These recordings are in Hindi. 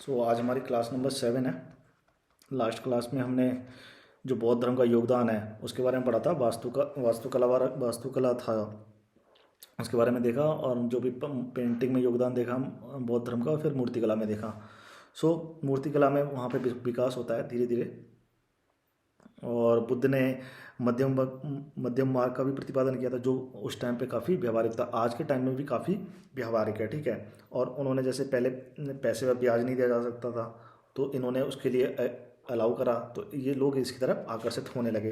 आज हमारी क्लास नंबर 7 है। लास्ट क्लास में हमने जो बौद्ध धर्म का योगदान है उसके बारे में पढ़ा था। वास्तुकला था, उसके बारे में देखा। और जो भी पेंटिंग में योगदान देखा हम बौद्ध धर्म का, और फिर मूर्तिकला में देखा। मूर्तिकला में वहाँ पे विकास होता है धीरे धीरे। और बुद्ध ने मध्यम मार्ग का भी प्रतिपादन किया था, जो उस टाइम पे काफ़ी व्यवहारिक था, आज के टाइम में भी काफ़ी व्यवहारिक है। ठीक है। और उन्होंने जैसे पहले पैसे पर ब्याज नहीं दिया जा सकता था, तो इन्होंने उसके लिए अलाउ करा, तो ये लोग इसकी तरफ आकर्षित होने लगे।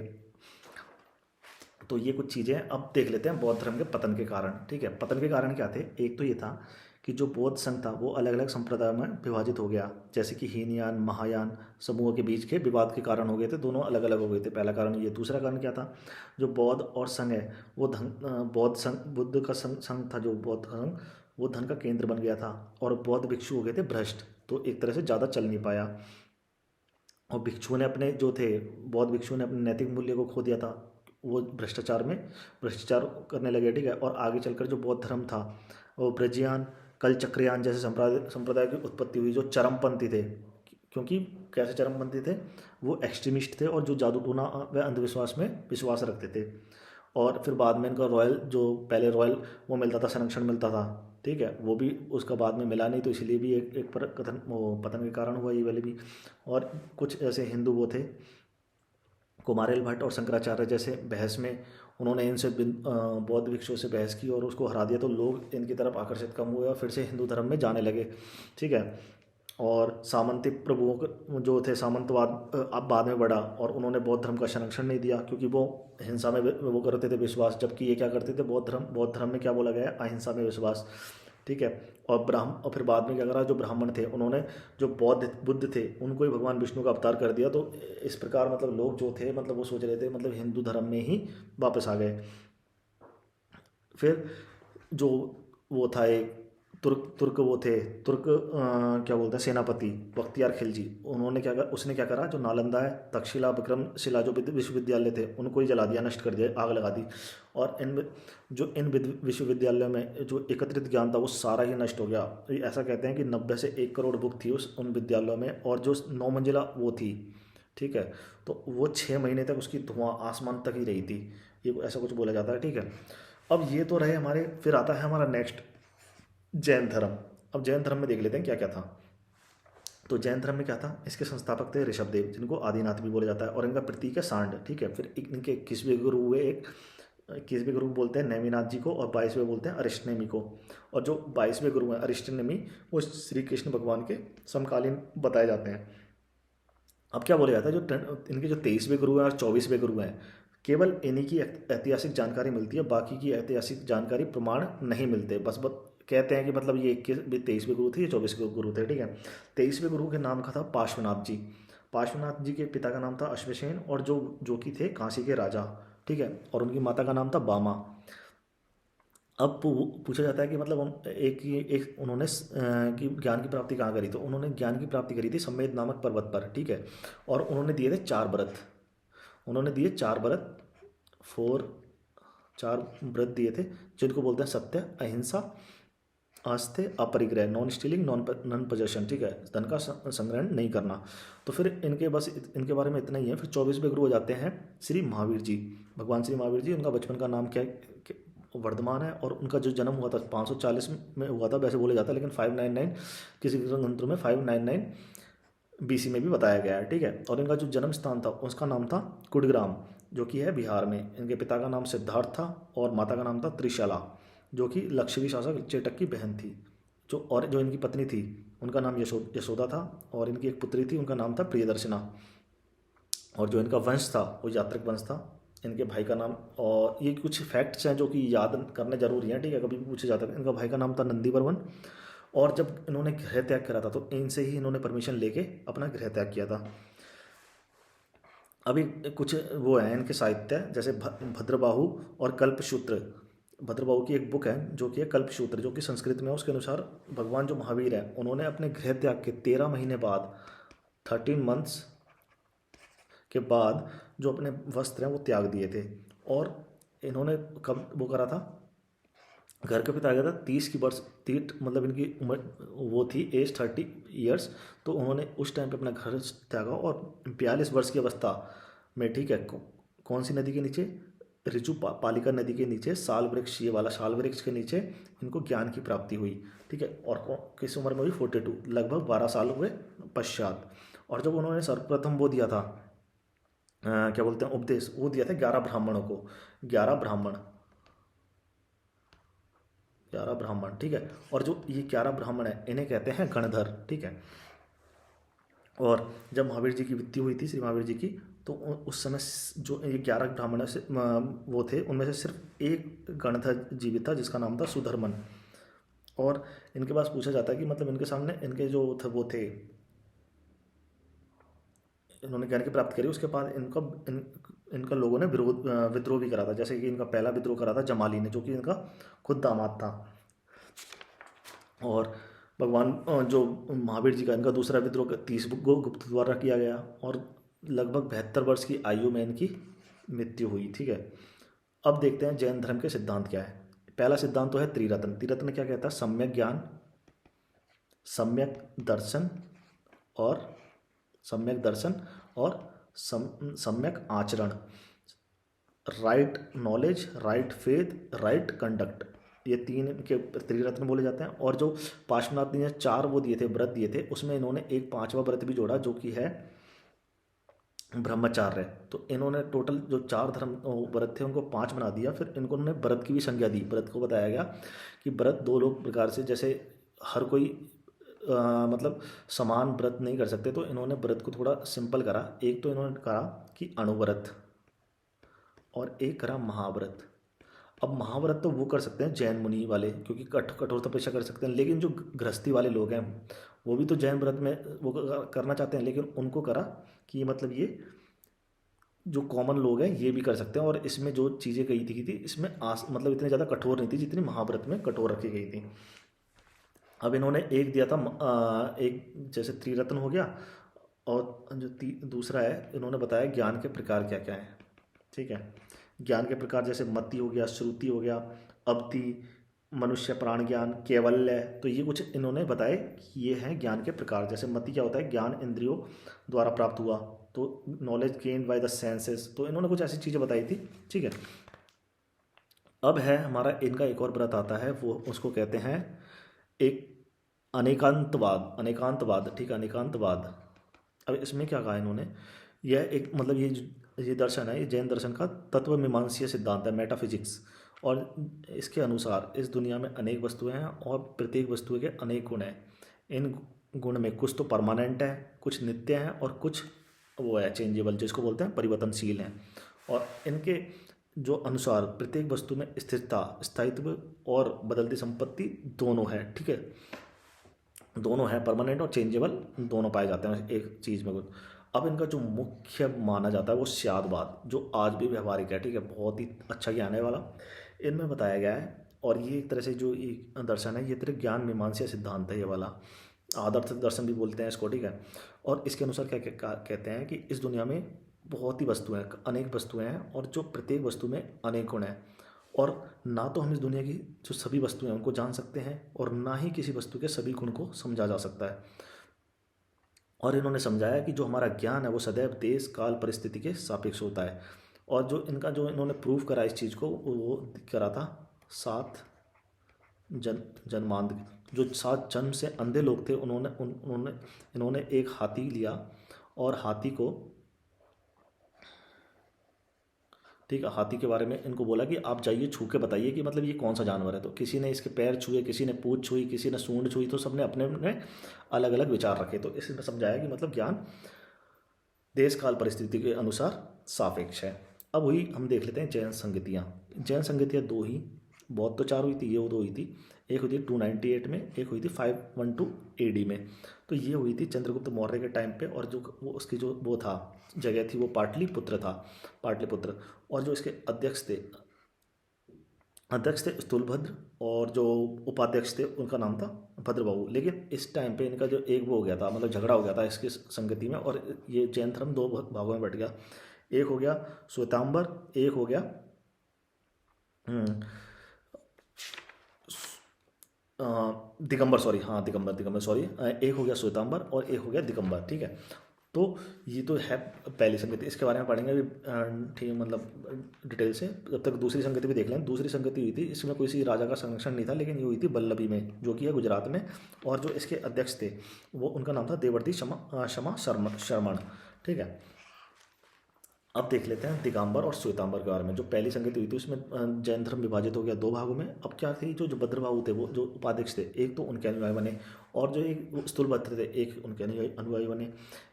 तो ये कुछ चीज़ें अब देख लेते हैं बौद्ध धर्म के पतन के कारण। ठीक है। पतन के कारण क्या थे? एक तो ये था कि जो बौद्ध संघ था वो अलग अलग संप्रदायों में विभाजित हो गया, जैसे कि हीनयान महायान समूह के बीच के विवाद के कारण हो गए थे, दोनों अलग अलग हो गए थे। पहला कारण ये। दूसरा कारण क्या था? जो बौद्ध और संघ है वो बौद्ध संघ, बुद्ध का संघ था, जो बौद्ध संघ, वो धन का केंद्र बन गया था। और बौद्ध भिक्षु हो गए थे भ्रष्ट, तो एक तरह से ज़्यादा चल नहीं पाया। और भिक्षुओं ने अपने जो थे, बौद्ध भिक्षुओं ने अपने नैतिक मूल्य को खो दिया था, वो भ्रष्टाचार करने लगे। ठीक है। और आगे चलकर जो बौद्ध धर्म था वो ब्रजियान, कल चक्रयान जैसे संप्रदाय की उत्पत्ति हुई, जो चरमपंथी थे। क्योंकि कैसे चरमपंथी थे? वो एक्सट्रीमिस्ट थे और जो जादू टोना व अंधविश्वास में विश्वास रखते थे। और फिर बाद में इनका रॉयल, जो पहले रॉयल वो मिलता था, संरक्षण मिलता था, ठीक है, वो भी उसका बाद में मिला नहीं, तो इसलिए भी एक पर कथन वो पतन के कारण हुआ ये वाले भी। और कुछ ऐसे हिंदू वो थे, कुमारेल भट्ट और शंकराचार्य जैसे, बहस में उन्होंने इनसे बौद्ध भिक्षुओं से बहस की और उसको हरा दिया, तो लोग इनकी तरफ आकर्षित कम हुए और फिर से हिंदू धर्म में जाने लगे। ठीक है। और सामंती प्रभुओं जो थे, सामंतवाद अब बाद में बढ़ा, और उन्होंने बौद्ध धर्म का संरक्षण नहीं दिया, क्योंकि वो हिंसा में वो करते थे विश्वास, जबकि ये क्या करते थे? बौद्ध धर्म में क्या बोला गया है? अहिंसा में विश्वास। ठीक है। और फिर बाद में क्या करा? जो ब्राह्मण थे उन्होंने जो बुद्ध थे उनको ही भगवान विष्णु का अवतार कर दिया। तो इस प्रकार मतलब लोग जो थे, मतलब वो सोच रहे थे मतलब हिंदू धर्म में ही वापस आ गए। फिर जो वो था एक तुर्क तुर्क वो थे तुर्क क्या बोलते हैं, सेनापति बख्तियार खिलजी, उसने क्या करा? जो नालंदा है, तक्षशिला, विक्रमशिला जो विश्वविद्यालय थे उनको ही जला दिया, नष्ट कर दिया, आग लगा दी। और इन विश्वविद्यालयों में जो एकत्रित ज्ञान था वो सारा ही नष्ट हो गया। ये ऐसा कहते हैं कि 90 से 1 करोड़ बुक थी उन विद्यालयों में, और जो 9 मंजिला वो थी। ठीक है। तो वो 6 महीने तक उसकी धुआं आसमान तक ही रही थी, ये ऐसा कुछ बोला जाता है। ठीक है। अब ये तो रहे हमारे, फिर आता है हमारा नेक्स्ट, जैन धर्म। अब जैन धर्म में देख लेते हैं क्या क्या था। तो जैन धर्म में क्या था? इसके संस्थापक थे ऋषभदेव, जिनको आदिनाथ भी बोला जाता है, और इनका प्रतीक है सांड। ठीक है। फिर इनके 21वें गुरु हुए, 21वें गुरु बोलते हैं नेमिनाथ जी को, और 22वें बोलते हैं अरिष्टनेमी को। और जो 22वें गुरु हैं अरिष्टनेमी, वो श्री कृष्ण भगवान के समकालीन बताए जाते हैं। अब क्या बोला जाता है, इनके जो 23वें गुरु हैं और 24वें गुरु हैं, केवल इन्हीं की ऐतिहासिक जानकारी मिलती है, बाकी की ऐतिहासिक जानकारी प्रमाण नहीं मिलते। बस कहते हैं कि मतलब ये 23वें गुरु थे, ये 24वें गुरु थे। ठीक है। 23वें गुरु के नाम का था पार्श्वनाथ जी। पार्श्वनाथ जी के पिता का नाम था अश्वसेन, और जो कि थे काशी के राजा। ठीक है। और उनकी माता का नाम था बामा। अब पूछा जाता है कि मतलब एक उन्होंने कि ज्ञान की प्राप्ति कहाँ करी? तो उन्होंने ज्ञान की प्राप्ति करी थी सम्मेद नामक पर्वत पर। ठीक है। और उन्होंने दिए थे 4 व्रत। उन्होंने दिए 4 व्रत, 4 व्रत दिए थे, जिनको बोलते हैं सत्य, अहिंसा, आस्थे, अपरिग्रह, नॉन स्टीलिंग, नॉन पोजेशन। ठीक है। धन का संग्रहण नहीं करना। तो फिर इनके बारे में इतना ही है। फिर 24वें गुरु हो जाते हैं श्री महावीर जी। भगवान श्री महावीर जी, उनका बचपन का नाम वर्धमान है, और उनका जो जन्म हुआ था 540 में हुआ था वैसे बोला जाता है, लेकिन 599 किसी ग्रंथों में 599 BC में भी बताया गया है। ठीक है। और इनका जो जन्म स्थान था उसका नाम था कुडग्राम, जो कि है बिहार में। इनके पिता का नाम सिद्धार्थ था और माता का नाम था त्रिशला, जो कि लक्षवी शासक चेटक की बहन थी। जो इनकी पत्नी थी उनका नाम यशोदा था, और इनकी एक पुत्री थी, उनका नाम था प्रियदर्शना। और जो इनका वंश था वो यात्रिक वंश था। इनके भाई का नाम, और ये कुछ फैक्ट्स हैं जो कि याद करने जरूरी हैं, ठीक है, कभी भी पूछे जाते हैं। इनका भाई का नाम था नंदीवर्मन। और जब इन्होंने गृह त्याग करा था तो इनसे ही इन्होंने परमिशन लेके अपना गृह त्याग किया था। अभी कुछ वो हैं इनके साहित्य, जैसे भद्रबाहु और कल्पसूत्र। भद्रबाहु की एक बुक है जो कि है कल्पसूत्र, जो कि संस्कृत में है। उसके अनुसार भगवान जो महावीर है उन्होंने अपने गृह त्याग के 13 महीने बाद, 13 मंथ्स के बाद, जो अपने वस्त्र हैं वो त्याग दिए थे। और इन्होंने कब वो करा था? घर के पिता आ गया था 30 की वर्ष 30 मतलब इनकी उम्र वो थी एज 30 ईयर्स। तो उन्होंने उस टाइम पे अपना घर त्यागा और 42 वर्ष की अवस्था में, ठीक है, कौन सी नदी के नीचे, पालिका नदी के नीचे साल वृक्ष, ये वाला साल वृक्ष के नीचे इनको ज्ञान की प्राप्ति हुई। ठीक है, और किस उम्र में हुई, 42, लगभग 12 साल हुए पश्चात। और जब उन्होंने सर्वप्रथम वो दिया था क्या बोलते हैं उपदेश, वो दिया था 11 ब्राह्मणों को, 11 ब्राह्मण, 11 ब्राह्मण, ठीक है। और जो ये 11 ब्राह्मण है इन्हें कहते हैं गणधर, ठीक है। और जब महावीर जी की मृत्यु हुई थी, श्री महावीर जी की, तो उस समय जो ये 11 ब्राह्मण से वो थे, उनमें से सिर्फ एक गणधर जीवित था जिसका नाम था सुधर्मन। और इनके पास पूछा जाता है कि मतलब इनके सामने इनके जो थे वो थे, इन्होंने ज्ञान की प्राप्त करी, उसके बाद इनका लोगों ने विद्रोह भी करा था। जैसे कि इनका पहला विद्रोह करा था जमाली ने, जो कि इनका खुद दामाद था। और भगवान जो महावीर जी का इनका दूसरा विद्रोह 30 गुप्त द्वारा किया गया, और लगभग 72 वर्ष की आयु में इनकी मृत्यु हुई। ठीक है, अब देखते हैं जैन धर्म के सिद्धांत क्या है। पहला सिद्धांत तो है त्रिरत्न। त्रिरत्न क्या कहता है, सम्यक ज्ञान, सम्यक दर्शन और सम्यक दर्शन और सम्यक आचरण, right knowledge, right faith, right conduct, ये तीन के त्रिरत्न बोले जाते हैं। और जो पार्श्वनाथ ने 4 वो दिए थे, व्रत दिए थे, उसमें इन्होंने एक 5वां व्रत भी जोड़ा जो कि है ब्रह्मचार्य। तो इन्होंने टोटल जो 4 धर्म व्रत थे उनको 5 बना दिया। फिर इनको उन्होंने व्रत की भी संज्ञा दी। व्रत को बताया गया कि व्रत 2 लोग प्रकार से, जैसे हर कोई मतलब समान व्रत नहीं कर सकते, तो इन्होंने व्रत को थोड़ा सिंपल करा। एक तो इन्होंने कहा कि अणुव्रत, और एक करा महाव्रत। अब महाव्रत तो वो कर सकते हैं जैन मुनि वाले, क्योंकि कठोर तपस्या कर सकते हैं, लेकिन जो गृहस्थी वाले लोग हैं वो भी तो जैन व्रत में वो करना चाहते हैं, लेकिन उनको करा कि मतलब ये जो कॉमन लोग हैं ये भी कर सकते हैं। और इसमें जो चीज़ें कही थी इसमें मतलब इतनी ज़्यादा कठोर नहीं थी जितनी महाव्रत में कठोर रखी गई थी। अब इन्होंने एक दिया था एक जैसे त्रिरत्न हो गया, और जो दूसरा है इन्होंने बताया ज्ञान के प्रकार क्या क्या हैं। ठीक है, ज्ञान के प्रकार जैसे मति हो गया, श्रुति हो गया, अवधि, मनुष्य प्राण ज्ञान, कैवल्य। तो ये कुछ इन्होंने बताए कि ये हैं ज्ञान के प्रकार। जैसे मति क्या होता है, ज्ञान इंद्रियों द्वारा प्राप्त हुआ, तो knowledge gained by the senses. तो इन्होंने कुछ ऐसी चीज़ें बताई थी। ठीक है, अब है हमारा इनका एक और व्रत आता है, वो उसको कहते हैं एक अनेकांतवाद। अनेकांतवाद, ठीक है, अनेकांतवाद। अब इसमें क्या कहा इन्होंने, यह एक मतलब ये दर्शन है, ये जैन दर्शन का तत्व मीमांसीय सिद्धांत है, मेटाफिजिक्स। और इसके अनुसार इस दुनिया में अनेक वस्तुएं हैं और प्रत्येक वस्तु के अनेक गुण हैं। इन गुण में कुछ तो परमानेंट है, कुछ नित्य हैं, और कुछ वो है चेंजेबल, जिसको बोलते हैं परिवर्तनशील हैं। और इनके जो अनुसार प्रत्येक वस्तु में स्थिरता, स्थायित्व और बदलती संपत्ति दोनों है। ठीक है, दोनों है, परमानेंट और चेंजेबल दोनों पाए जाते हैं एक चीज़ में कुछ। अब इनका जो मुख्य माना जाता है वो स्यादवाद, जो आज भी व्यवहारिक है। ठीक है, बहुत ही अच्छा ज्ञान है वाला, इनमें बताया गया है। और ये एक तरह से जो एक दर्शन है, ये तरह ज्ञान मीमांसा सिद्धांत है ये वाला, आदर्श दर्शन भी बोलते हैं इसको। ठीक है, और इसके अनुसार क्या कहते हैं कि इस दुनिया में बहुत ही वस्तुएं, अनेक वस्तुएं हैं, और जो प्रत्येक वस्तु में अनेक गुण हैं। और ना तो हम इस दुनिया की जो सभी वस्तुएं हैं उनको जान सकते हैं, और ना ही किसी वस्तु के सभी गुण को समझा जा सकता है। और इन्होंने समझाया कि जो हमारा ज्ञान है वो सदैव देश काल परिस्थिति के सापेक्ष होता है। और जो इनका जो इन्होंने प्रूव करा इस चीज़ को, वो करा था 7 जन्मांध। जो 7 जन्म से अंधे लोग थे, इन्होंने एक हाथी लिया, और हाथी को, ठीक है, हाथी के बारे में इनको बोला कि आप जाइए छू के बताइए कि मतलब ये कौन सा जानवर है। तो किसी ने इसके पैर छुए, किसी ने पूंछ छुई, किसी ने सूंड छुई, तो सबने अपने अपने अलग अलग विचार रखे। तो इसमें समझाया कि मतलब ज्ञान देश काल परिस्थिति के अनुसार सापेक्ष है। अब हुई, हम देख लेते हैं जैन संगतियाँ। जैन संगतियाँ 2 ही, बौद्ध तो 4 हुई थी, ये 2 हुई थी। एक हुई थी 298 में, एक हुई थी 512 AD में। तो ये हुई थी चंद्रगुप्त मौर्य के टाइम पे। और जो वो उसकी जो वो था जगह थी, वो पाटलिपुत्र था, पाटलिपुत्र। और जो इसके अध्यक्ष थे स्थूलभद्र, और जो उपाध्यक्ष थे उनका नाम था भद्रबाहु। लेकिन इस टाइम पे इनका जो एक वो हो गया था, मतलब झगड़ा हो गया था इसकी संगति में, और ये जैन धर्म 2 भागों में बट गया। एक हो गया श्वेतांबर, एक हो गया दिगंबर, सॉरी, हाँ दिगंबर, दिगंबर सॉरी, एक हो गया श्वेतांबर और एक हो गया दिगंबर, ठीक है। तो ये तो है पहली संगति, इसके बारे में पढ़ेंगे अभी ठीक है, मतलब डिटेल से। जब तक दूसरी संगति भी देख लें। दूसरी संगति हुई थी, इसमें कोई सी राजा का संरक्षण नहीं था, लेकिन ये हुई थी बल्लभी में, जो कि है गुजरात में। और जो इसके अध्यक्ष थे वो, उनका नाम था देवर्षि क्षमा शर्मण, ठीक है। अब देख लेते हैं दिगंबर और श्वेतांबर के बारे में। जो पहली संगति हुई थी उसमें जैन धर्म विभाजित हो गया दो भागों में। अब क्या थी, जो जो भद्रबाहु थे, वो जो उपाध्यक्ष थे, एक तो उनके अनुयायी बने, और जो एक स्थूलभद्र थे, एक उनके अनुयायी बने।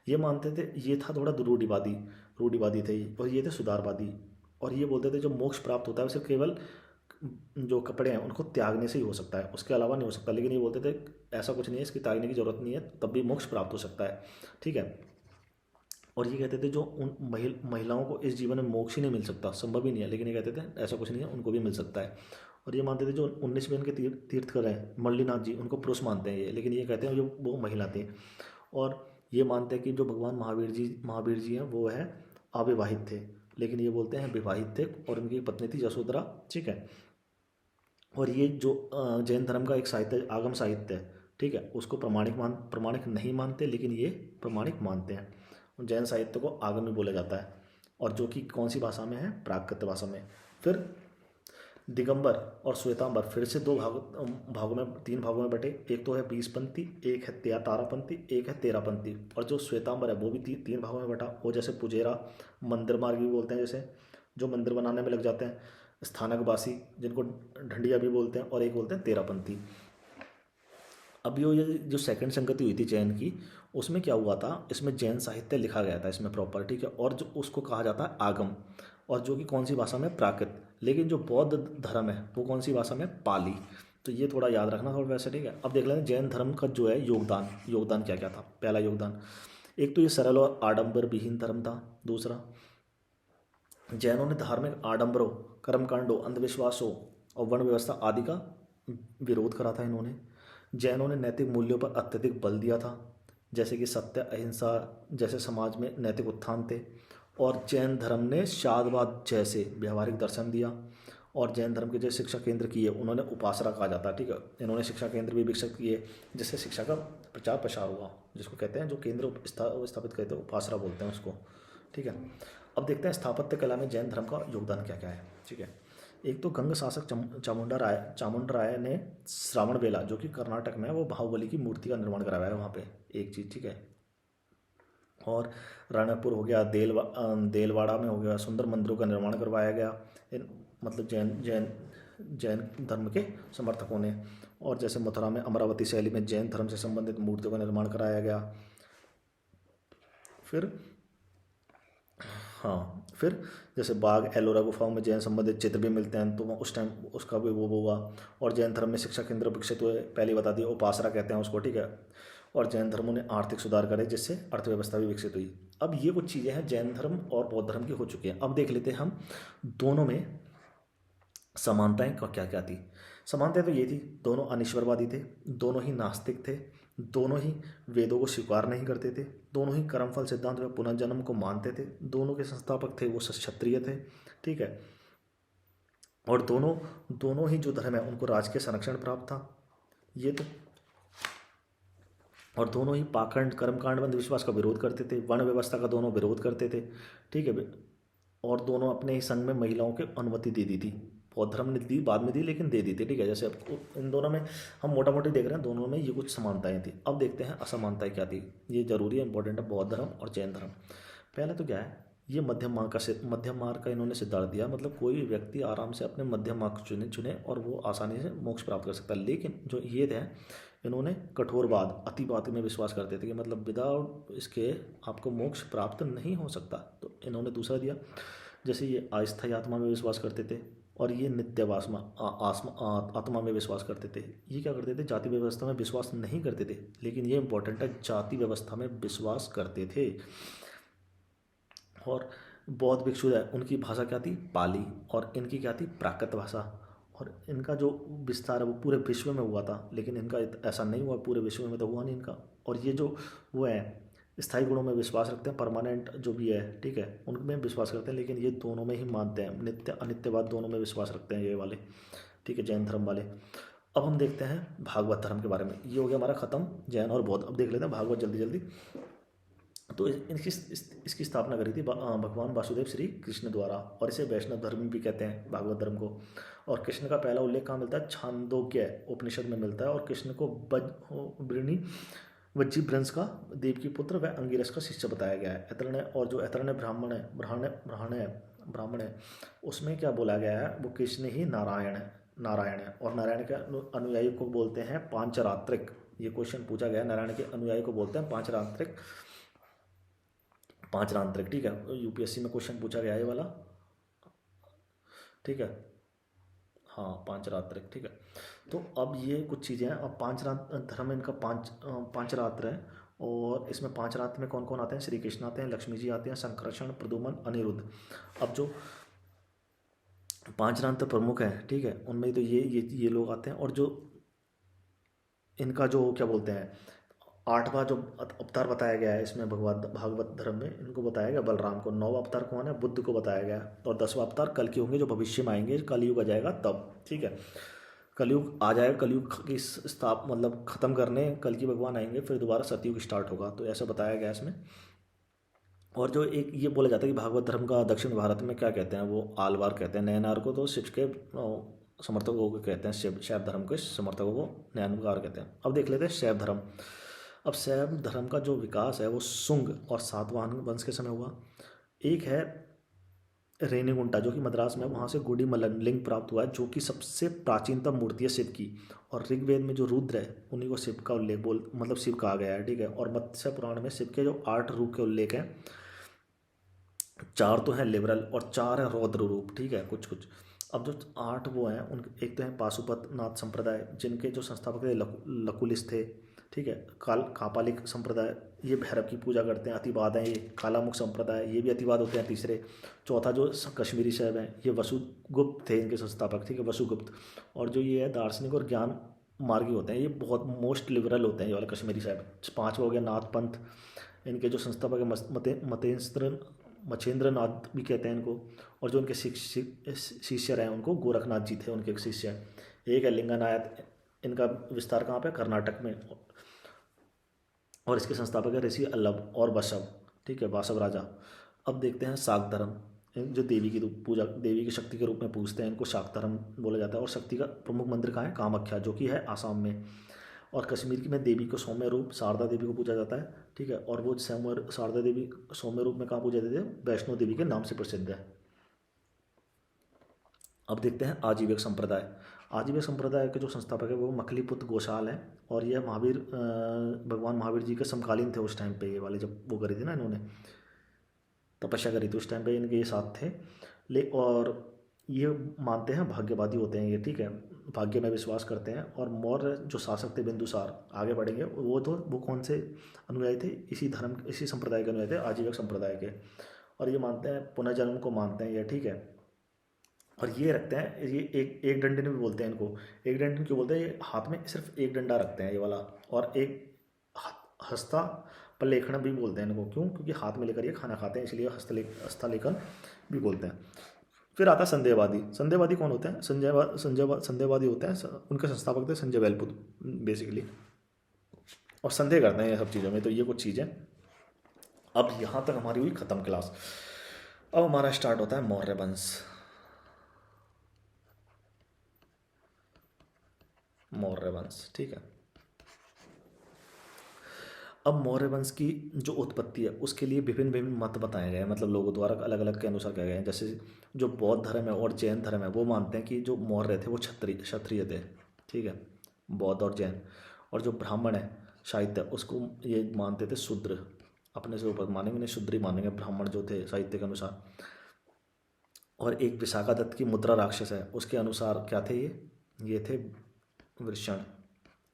ये मानते थे, ये था थोड़ा रूढ़िवादी, रूढ़िवादी थे ये, और ये थे सुधारवादी। और ये बोलते थे जो मोक्ष प्राप्त होता है उसे केवल जो कपड़े हैं उनको त्यागने से ही हो सकता है, उसके अलावा नहीं हो सकता। लेकिन ये बोलते थे ऐसा कुछ नहीं है, इसकी त्यागने की जरूरत नहीं है, तब भी मोक्ष प्राप्त हो सकता है, ठीक है। और ये कहते थे जो उन महिलाओं को इस जीवन में मोक्ष ही नहीं मिल सकता, संभव ही नहीं है, लेकिन ये कहते थे ऐसा कुछ नहीं है, उनको भी मिल सकता है। और ये मानते थे जो 19वें इनके तीर्थकर हैं मल्लीनाथ जी, उनको पुरुष मानते हैं ये, लेकिन ये कहते हैं जो वो महिला थे। और ये मानते हैं कि जो भगवान महावीर जी हैं वो है अविवाहित थे, लेकिन ये बोलते हैं विवाहित थे, और उनकी पत्नी थी यशोधरा, ठीक है। और ये जो जैन धर्म का एक साहित्य, आगम साहित्य है, ठीक है, उसको प्रमाणिक नहीं मानते, लेकिन ये प्रमाणिक मानते हैं। जैन साहित्य को आगम ही बोला जाता है, और जो कि कौन सी भाषा में है, प्राकृत भाषा में। फिर दिगंबर और श्वेतांबर फिर से दो भागों में, तीन भागों में बटे। एक तो है 20पंथी, एक है 18पंथी, एक है 13पंथी। और जो श्वेतांबर है वो भी तीन भागों में बटा। वो जैसे पुजेरा, मंदिर मार्ग भी बोलते हैं, जैसे जो मंदिर बनाने में लग जाते हैं, स्थानकवासी जिनको ढंडिया भी बोलते हैं, और एक बोलते हैं 13पंथी। अब ये जो सेकंड संगति हुई थी जैन की, उसमें क्या हुआ था, इसमें जैन साहित्य लिखा गया था इसमें प्रॉपर, ठीक है। और जो उसको कहा जाता है आगम, और जो कि कौन सी भाषा में, प्राकृत। लेकिन जो बौद्ध धर्म है वो कौन सी भाषा में, पाली। तो ये थोड़ा याद रखना थोड़ा वैसे, ठीक है। अब देख लेते हैं जैन धर्म का जो है योगदान क्या क्या था। पहला योगदान, एक तो ये सरल और आडंबर विहीन धर्म था। दूसरा, जैनों ने धार्मिक आडंबरों, कर्मकांडों, अंधविश्वासों और वर्ण व्यवस्था आदि का विरोध करा था इन्होंने। जैनों ने नैतिक मूल्यों पर अत्यधिक बल दिया था, जैसे कि सत्य, अहिंसा जैसे समाज में नैतिक उत्थान थे। और जैन धर्म ने शादवाद जैसे व्यवहारिक दर्शन दिया। और जैन धर्म के जो शिक्षा केंद्र किए उन्होंने उपासना कहा जाता है, ठीक है। इन्होंने शिक्षा केंद्र भी विकसित किए, जिससे शिक्षा का प्रचार प्रसार हुआ, जिसको कहते हैं जो केंद्र स्थापित करते हैं, उपासना बोलते हैं उसको, ठीक है। अब देखते हैं स्थापत्य कला में जैन धर्म का योगदान क्या क्या है, ठीक है। एक तो गंग शासक चामुंडा राय ने श्रावण बेला, जो कि कर्नाटक में है, वो बाहुबली की मूर्ति का निर्माण कराया है वहाँ पे, एक चीज़, ठीक है। और रणकपुर हो गया, देलवाड़ा में हो गया, सुंदर मंदिरों का निर्माण करवाया गया मतलब जैन धर्म के समर्थकों ने। और जैसे मथुरा में अमरावती शैली में जैन धर्म से संबंधित मूर्तियों का निर्माण कराया गया। फिर हाँ, फिर जैसे बाग, एलोरा गुफाओं में जैन संबंधित चित्र भी मिलते हैं, तो उस टाइम उसका भी वो हुआ। और जैन धर्म में शिक्षा केंद्र विकसित हुए, पहले बता दिया, उपासना कहते हैं उसको, ठीक है। और जैन धर्मों ने आर्थिक सुधार करे, जिससे अर्थव्यवस्था भी विकसित हुई। अब ये कुछ चीज़ें हैं जैन धर्म और बौद्ध धर्म की हो चुकी हैं। अब देख लेते हैं हम दोनों में समानताएं क्या क्या थी। समानताएं तो ये थी, दोनों अनिश्वरवादी थे, दोनों ही नास्तिक थे, दोनों ही वेदों को स्वीकार नहीं करते थे, दोनों ही कर्मफल सिद्धांत व पुनर्जन्म को मानते थे, दोनों के संस्थापक थे वो क्षत्रिय थे, ठीक है। और दोनों ही जो धर्म है उनको राजकीय संरक्षण प्राप्त था, ये तो। और दोनों ही पाखंड, कर्मकांड, अंधविश्वास का विरोध करते थे, वर्ण व्यवस्था का दोनों विरोध करते थे, ठीक है। और दोनों अपने ही संघ में महिलाओं की अनुमति दे दी थी। बौद्ध धर्म ने दी, बाद में दी, लेकिन दे दी थी, ठीक है। जैसे अब इन दोनों में हम मोटा मोटी देख रहे हैं, दोनों में ये कुछ समानताएं थी। अब देखते हैं असमानताएं क्या थी, ये जरूरी है, इंपॉर्टेंट है, बौद्ध धर्म और जैन धर्म। पहले तो क्या है, ये मध्यम मार्ग का इन्होंने सिद्धांत दिया, मतलब कोई भी व्यक्ति आराम से अपने मध्यम मार्ग चुने और वो आसानी से मोक्ष प्राप्त कर सकता है। लेकिन जो ये थे, इन्होंने कठोरवाद, अतिवाद में विश्वास करते थे कि मतलब विदाउट इसके आपको मोक्ष प्राप्त नहीं हो सकता। तो इन्होंने दूसरा दिया, जैसे ये अस्थायी आत्मा में विश्वास करते थे, और ये नित्यवासमा आत्मा में विश्वास करते थे। ये क्या करते थे, जाति व्यवस्था में विश्वास नहीं करते थे, लेकिन ये इंपॉर्टेंट है, जाति व्यवस्था में विश्वास करते थे। और बौद्ध भिक्षु है, उनकी भाषा क्या थी, पाली, और इनकी क्या थी, प्राकृत भाषा। और इनका जो विस्तार है वो पूरे विश्व में हुआ था, लेकिन इनका ऐसा नहीं हुआ, पूरे विश्व में तो हुआ नहीं इनका। और ये जो वो है, स्थायी गुणों में विश्वास रखते हैं, परमानेंट जो भी है, ठीक है, उनमें विश्वास करते हैं, लेकिन ये दोनों में ही मानते हैं, नित्य अनित्यवाद दोनों में विश्वास रखते हैं ये वाले, ठीक है, जैन धर्म वाले। अब हम देखते हैं भागवत धर्म के बारे में। ये हो गया हमारा खत्म जैन और बौद्ध। अब देख लेते हैं भागवत जल्दी जल्दी। तो इसकी स्थापना करी थी भगवान वासुदेव श्री कृष्ण द्वारा, और इसे वैष्णव धर्म भी कहते हैं भागवत धर्म को। और कृष्ण का पहला उल्लेख कहाँ मिलता है? छांदोग्य उपनिषद में मिलता है। और कृष्ण को बृहणी वज्जीभ्रंश का देव की पुत्र व अंगिरस का शिष्य बताया गया है। अतर्ण्य, और जो अतर्ण्य ब्राह्मण है उसमें क्या बोला गया है? वो कृष्ण ही नारायण है। और नारायण के अनुयायी को बोलते हैं पांचरात्रिक। ये क्वेश्चन पूछा गया है, नारायण के अनुयायी को बोलते हैं पांचरात्रिक। ठीक है, यूपीएससी में क्वेश्चन पूछा गया है ये वाला। ठीक है, हाँ पांचरात्रिक। ठीक है, तो अब ये कुछ चीज़ें हैं। अब पांचरात्र धर्म इनका पांचरात्र है। और इसमें पांचरात्र में कौन कौन आते हैं? श्री कृष्ण आते हैं, लक्ष्मी जी आते हैं, संकर्षण, प्रद्युम्न, अनिरुद्ध। अब जो पांचरात्र प्रमुख हैं, ठीक है, उनमें तो ये लोग आते हैं। और जो इनका जो क्या बोलते हैं, आठवां जो अवतार बताया गया है इसमें भागवत धर्म में, इनको बताया गया बलराम को। नौवां अवतार कौन है? बुद्ध को बताया गया। और 10वां अवतार कल के होंगे जो भविष्य में आएंगे, कलयुग आ जाएगा तब। ठीक है, कलयुग आ जाएगा, कलयुग की मतलब ख़त्म करने कल की भगवान आएंगे, फिर दोबारा सतयुग स्टार्ट होगा। तो ऐसा बताया गया इसमें। और जो एक ये बोला जाता है कि भागवत धर्म का दक्षिण भारत में क्या कहते हैं? वो आलवार कहते हैं। नयनार को तो शिव के समर्थकों को कहते हैं, शैव धर्म के समर्थकों को नयनकार कहते हैं। अब देख लेते हैं शैव धर्म। अब शैव धर्म का जो विकास है वो शुंग और सातवाहन वंश के समय हुआ। एक है रेणिगुंटा जो कि मद्रास में, वहाँ से गुड़ी मल्लन लिंग प्राप्त हुआ है, जो कि सबसे प्राचीनतम मूर्ति है शिव की। और ऋग्वेद में जो रुद्र है उन्हीं को शिव का उल्लेख मतलब शिव कहा गया है। ठीक है, और मत्स्य पुराण में शिव के जो 8 रूप के उल्लेख हैं, 4 तो हैं लिबरल और 4 है रौद्र रूप। ठीक है, कुछ कुछ। अब जो 8 वो हैं उन एक तो हैं पाशुपतनाथ संप्रदाय, जिनके जो संस्थापक थे लकुलिस थे। ठीक है, कापालिक संप्रदाय, ये भैरव की पूजा करते हैं, अतिवाद हैं। ये कालामुख संप्रदाय, ये भी अतिवाद होते हैं तीसरे। चौथा जो कश्मीरी शैव हैं, ये वसुगुप्त थे इनके संस्थापक। ठीक है, वसुगुप्त। और जो ये है दार्शनिक और ज्ञान मार्गी होते हैं, ये बहुत मोस्ट लिबरल होते हैं ये वाले कश्मीरी शैव। 5वां हो गया नाथ पंथ, इनके जो संस्थापक है मछेंद्र नाथ भी कहते हैं इनको। और जो उनके शिष्य रहे उनको गोरखनाथ जी थे उनके एक शिष्य। एक है लिंगानायत, इनका विस्तार कहाँ पे? कर्नाटक में। और इसके संस्थापक है ऋषि अल्लभ और बसव। ठीक है, वासव राजा। अब देखते हैं शाक्त धर्म, जो देवी की पूजा, देवी की शक्ति के रूप में पूजते हैं, इनको शाक्त धर्म बोला जाता है। और शक्ति का प्रमुख मंदिर कहाँ है? कामाख्या, जो कि है आसाम में। और कश्मीर में देवी को सौम्य रूप शारदा देवी को पूजा जाता है। ठीक है, और वो शारदा देवी सौम्य रूप में कहाँ पूजा जाती है? वैष्णो देवी के नाम से प्रसिद्ध है। अब देखते हैं आजीविक संप्रदाय। आजीविक संप्रदाय के जो संस्थापक है वो मखलीपुत्र गोशाल हैं। और ये भगवान महावीर जी के समकालीन थे उस टाइम पे। ये वाले जब वो करी थी ना, इन्होंने तपस्या करी थी, उस टाइम पे इनके ये साथ थे। और ये मानते हैं भाग्यवादी होते हैं ये। ठीक है, भाग्य में विश्वास करते हैं। और मौर्य जो शासक थे बिंदुसार, आगे बढ़ेंगे, वो कौन से अनुयायी थे? इसी संप्रदाय के अनुयायी थे, आजीविक संप्रदाय के। और ये मानते हैं, पुनर्जन्म को मानते हैं ये। ठीक है, और ये रखते हैं, ये एक डंडे में भी बोलते हैं इनको। एक डंडे क्यों बोलते हैं? ये हाथ में सिर्फ एक डंडा रखते हैं ये वाला। और एक हस्ता लेखन भी बोलते हैं इनको। क्यों? क्योंकि हाथ में लेकर ये खाना खाते हैं, इसलिए हस्तलेखन भी बोलते हैं। फिर आता है संदेहवादी। संदेहवादी कौन होते हैं? संदेहवादी होते हैं, उनके संस्थापक थे संजय वेलपुत बेसिकली। और संदेह करते हैं ये सब चीज़ों में। तो ये कुछ चीज़ें। अब यहाँ तक हमारी हुई ख़त्म क्लास। अब हमारा स्टार्ट होता है मौर्य वंश। मौर्य वंश, ठीक है। अब मौर्य वंश की जो उत्पत्ति है उसके लिए विभिन्न विभिन्न मत बताए गए हैं, मतलब लोगों द्वारा अलग अलग के अनुसार कहे गए हैं। जैसे जो बौद्ध धर्म है और जैन धर्म है वो मानते हैं कि जो मौर्य थे वो क्षत्रिय थे। ठीक है, बौद्ध और जैन। और जो ब्राह्मण है साहित्य, उसको ये मानते थे शूद्र, अपने से ऊपर मानेंगे नहीं, शूद्र ही मानेंगे ब्राह्मण जो थे साहित्य के अनुसार। और एक विशाखादत्त की मुद्रा राक्षस है, उसके अनुसार क्या थे ये थे वृषण,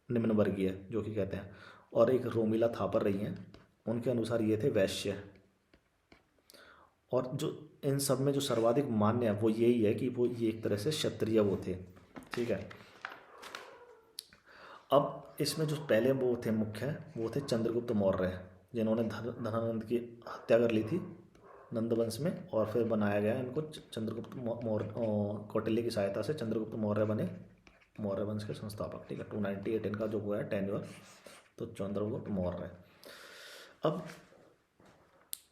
निम्न वर्गीय जो कि कहते हैं। और एक रोमिला थापर रही हैं, उनके अनुसार ये थे वैश्य। और जो इन सब में जो सर्वाधिक मान्य है वो यही है कि वो ये एक तरह से क्षत्रिय वो थे। ठीक है, अब इसमें जो पहले वो थे मुख्य, वो थे चंद्रगुप्त मौर्य, जिन्होंने धनानंद की हत्या कर ली थी नंदवंश में। और फिर बनाया गया इनको चंद्रगुप्त मौर्य, कौटिल्य की सहायता से चंद्रगुप्त मौर्य बने। मौर्य वंश के संस्थापक, ठीक है। 298 इनका जो हुआ है टेन्योर, तो चंद्रगुप्त मौर्य। अब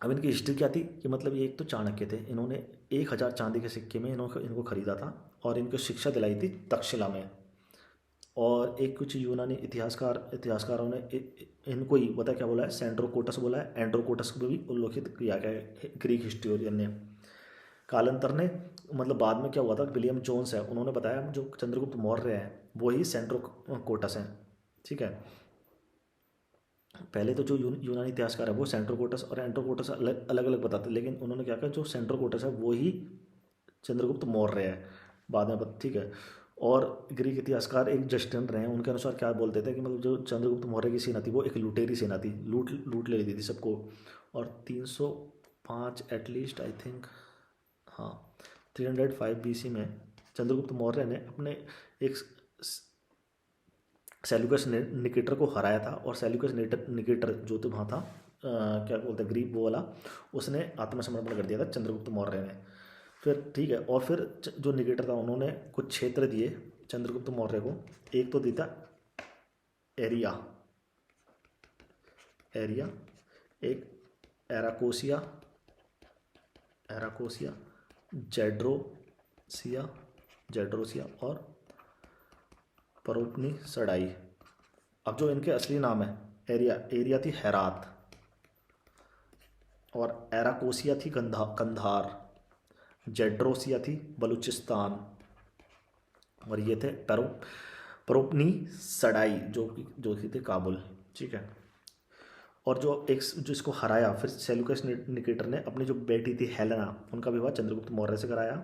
इनकी हिस्ट्री क्या थी कि मतलब ये एक तो चाणक्य थे, इन्होंने 1000 चांदी के सिक्के में इनको खरीदा था और इनको शिक्षा दिलाई थी तक्षशिला में। और एक कुछ यूनानी इतिहासकारों ने इनको ही पता क्या बोला है, सेंड्रोकोटस बोला है, एंड्रोकोटस को भी उल्लेखित किया गया है ग्रीक हिस्टोरियन ने। कालांतर ने मतलब बाद में क्या हुआ था, विलियम जोन्स है, उन्होंने बताया जो चंद्रगुप्त मौर्य हैं वो ही सेंड्रोकोटस हैं, ठीक है। पहले तो जो यूनानी इतिहासकार है वो सेंट्रोकोटस और एंट्रोकोटस अलग अलग बताते, लेकिन उन्होंने क्या कहा जो सेंट्रोकोटस है वो ही चंद्रगुप्त मौर्य है बाद में, ठीक है। और ग्रीक इतिहासकार एक जस्टिन रहे हैं, उनके अनुसार क्या बोलते थे कि मतलब जो चंद्रगुप्त मौर्य की सेना थी वो एक लुटेरी सेना थी, लूट ले लेती थी सबको। और 305 एटलीस्ट आई थिंक, हाँ 305 BC में चंद्रगुप्त मौर्य ने अपने एक सेल्यूकस निकेटर को हराया था। और सेल्यूकस निकेटर जो तो वहाँ था क्या बोलते हैं ग्रीक वो वाला, उसने आत्मसमर्पण कर दिया था चंद्रगुप्त मौर्य ने। फिर ठीक है, और फिर जो निकेटर था उन्होंने कुछ क्षेत्र दिए चंद्रगुप्त मौर्य को। एक तो दिया एरिया, एक एराकोसिया, जेड्रोसिया और परोपनी सड़ाई। अब जो इनके असली नाम है, एरिया थी हेरात, और एराकोसिया थी कंधार, जेड्रोसिया थी बलूचिस्तान, और ये थे परोपनी सड़ाई जो कि थे काबुल, ठीक है। और जो इसको हराया फिर सेल्यूकस निकेटर ने अपनी जो बेटी थी हेलेना, उनका विवाह चंद्रगुप्त मौर्य से कराया।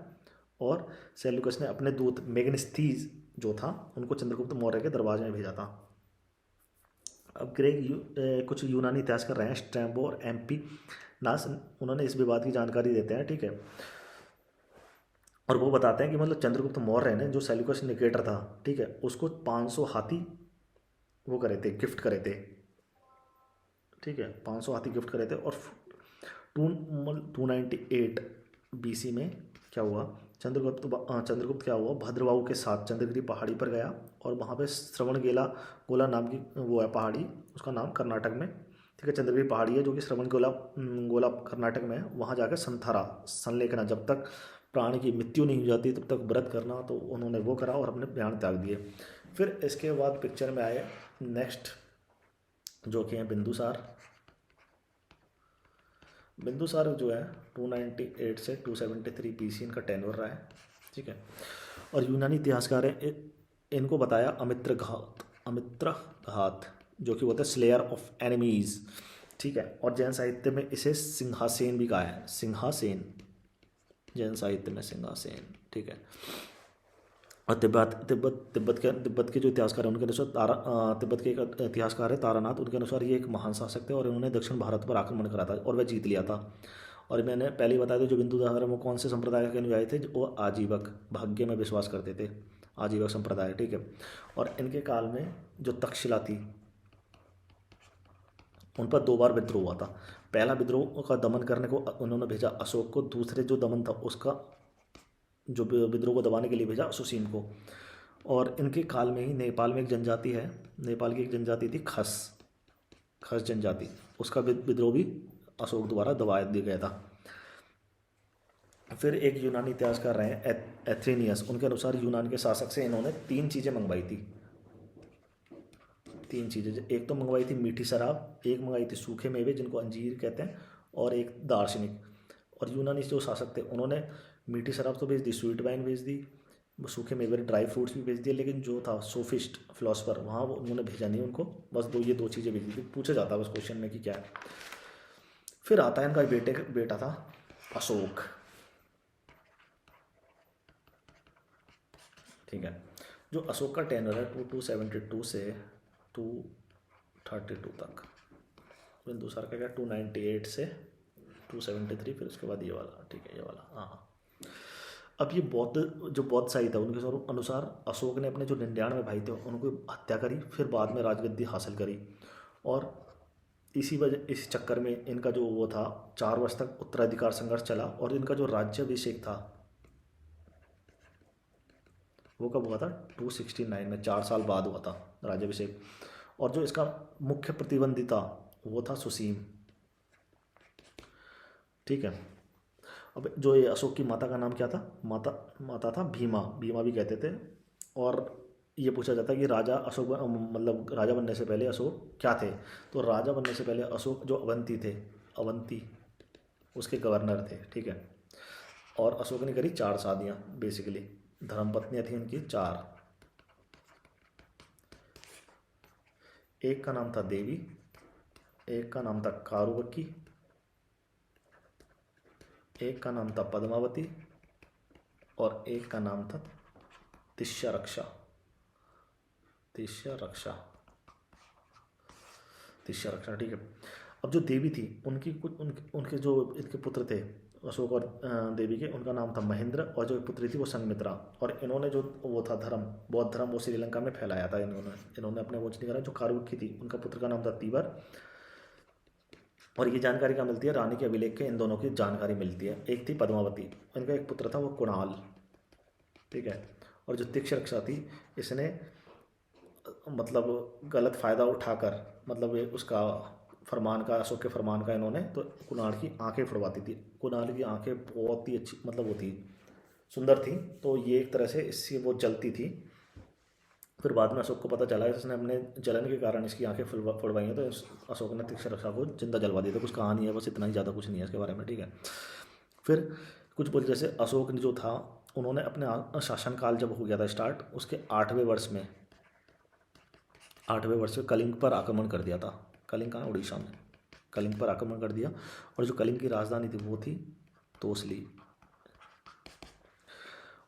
और सेल्यूकस ने अपने दूत मेगनेस्तीज जो था उनको चंद्रगुप्त मौर्य के दरवाजे में भेजा था। अब कुछ यूनानी इतिहासकार रहे हैं स्ट्रैबो और MP नास, उन्होंने इस विवाद की जानकारी देते हैं, ठीक है। और वो बताते हैं कि मतलब चंद्रगुप्त मौर्य ने जो सेल्यूकस निकेटर था, ठीक है, उसको 500 हाथी वो करे थे, गिफ्ट करे थे, ठीक है, 500 हाथी गिफ्ट करे थे। और 298 BC में क्या हुआ, चंद्रगुप्त क्या हुआ, भद्रवाहु के साथ चंद्रगिरी पहाड़ी पर गया और वहाँ पे गोला नाम की वो है पहाड़ी, उसका नाम कर्नाटक में, ठीक है, चंद्रगिरी पहाड़ी है जो कि गोला कर्नाटक में है। वहाँ जाकर सन लेना, जब तक प्राणी की मृत्यु नहीं हो जाती तब तक व्रत करना, तो उन्होंने वो करा और अपने प्राण त्याग दिए। फिर इसके बाद पिक्चर में आए नेक्स्ट जो कि हैं बिंदुसार जो है 298 से 273 BC इनका टेन्योर रहा है, ठीक है। और यूनानी इतिहासकार है इनको बताया अमित्र घात जो कि होता है स्लेयर ऑफ एनिमीज, ठीक है। और जैन साहित्य में इसे सिंहासेन भी कहा है, सिंहासेन, जैन साहित्य में सिंहासेन, ठीक है। और तिब्बत के जो इतिहासकार हैं उनके अनुसार तिब्बत के एक इतिहासकार है तारानाथ, उनके अनुसार ये एक महान शासक थे और इन्होंने दक्षिण भारत पर आक्रमण करा था और वह जीत लिया था। और मैंने पहले ही बताया था जो बिंदुसार है वो कौन से संप्रदाय के अनुयायी थे, वो आजीवक भाग्य में विश्वास करते थे, आजीवक संप्रदाय, ठीक है। और इनके काल में जो तक्षशिला थी उन पर 2 बार विद्रोह हुआ था। पहला विद्रोह का दमन करने को उन्होंने भेजा अशोक को, दूसरे जो दमन था उसका जो विद्रोह को दबाने के लिए भेजा सुसीम को। और इनके काल में ही नेपाल में एक जनजाति है, नेपाल की एक जनजाति थी खस जनजाति, उसका विद्रोह भी अशोक द्वारा दबा दिया गया था। फिर एक यूनानी इतिहासकार रहे एथेनियस, उनके अनुसार यूनान के शासक से इन्होंने 3 चीज़ें मंगवाई थी, 3 चीज़ें। एक तो मंगवाई थी मीठी शराब, एक मंगवाई थी सूखे मेवे जिनको अंजीर कहते हैं, और एक दार्शनिक। और यूनानी जो शासक थे उन्होंने मीठी शराब तो भेज दी, स्वीट वाइन भेज दी, सूखे मेवे ड्राई फ्रूट्स भी भेज दिए, लेकिन जो था सोफिस्ट फिलोसफर वहाँ वो उन्होंने भेजा नहीं उनको, बस ये 2 चीज़ें भेजी थी। पूछा जाता है उस क्वेश्चन में कि क्या है। फिर आता है इनका बेटा था अशोक, ठीक है। जो अशोक का टेन्योर है 272 से 232 तक। बिंदुसार का क्या 298 से 273, फिर उसके बाद ये वाला, ठीक है, ये वाला, हाँ। अब ये बौद्ध साहित्य है उनके अनुसार अशोक ने अपने जो 99 भाई थे उनको हत्या करी, फिर बाद में राजगद्दी हासिल करी। और इस चक्कर में इनका जो वो था 4 वर्ष तक उत्तराधिकार संघर्ष चला और इनका जो राज्याभिषेक था वो कब हुआ था? 269 में, 4 साल बाद हुआ था राज्याभिषेक। और जो इसका मुख्य प्रतिद्वंदी था वो था सुसीम। ठीक है। अब जो ये अशोक की माता का नाम क्या था? माता माता था भीमा, भीमा भी कहते थे। और ये पूछा जाता है कि राजा अशोक मतलब राजा बनने से पहले अशोक क्या थे? तो राजा बनने से पहले अशोक जो अवंती थे, अवंती उसके गवर्नर थे। ठीक है। और अशोक ने करी 4 शादियाँ बेसिकली, धर्मपत्नियाँ थी उनकी 4। एक का नाम था देवी, एक का नाम था कारुवक्की, एक का नाम था पद्मावती, और एक का नाम था तिष्या रक्षा। तिष्या रक्षा, तिष्या रक्षा। ठीक है। अब जो देवी थी उनकी कुछ उनके जो इनके पुत्र थे अशोक और देवी के, उनका नाम था महेंद्र, और जो पुत्री थी वो संघमित्रा। और इन्होंने जो वो था धर्म, बौद्ध धर्म, वो श्रीलंका में फैलाया था इन्होंने अपने वंश निकाला। जो कारुवक्की थी उनका पुत्र का नाम था तीवर। और ये जानकारी क्या मिलती है? रानी के अभिलेख के इन दोनों की जानकारी मिलती है। एक थी पद्मावती, इनका एक पुत्र था वो कुणाल। ठीक है। और जो तिक्ष रक्षा थी, इसने मतलब गलत फ़ायदा उठाकर, मतलब ये उसका फरमान का, अशोक के फरमान का, इन्होंने तो कुणाल की आंखें फुड़वाती थी। कुणाल की आंखें बहुत ही अच्छी, मतलब वो थी, सुंदर थी। तो ये एक तरह से इससे वो जलती थी। फिर बाद में अशोक को पता चला कि इसने अपने जलन के कारण इसकी आंखें फुड़वाई हैं, तो अशोक ने तिक्ष रक्षा को जिंदा जलवा दिया। तो कुछ कहानी है बस, इतना ही, ज़्यादा कुछ नहीं है इसके बारे में। ठीक है। फिर कुछ बोल, जैसे अशोक ने जो था, उन्होंने अपने शासनकाल जब हो गया था स्टार्ट, उसके 8वें वर्ष में कलिंग पर आक्रमण कर दिया था। कलिंग कहाँ? उड़ीसा में। कलिंग पर आक्रमण कर दिया। और जो कलिंग की राजधानी थी वो थी तोसली।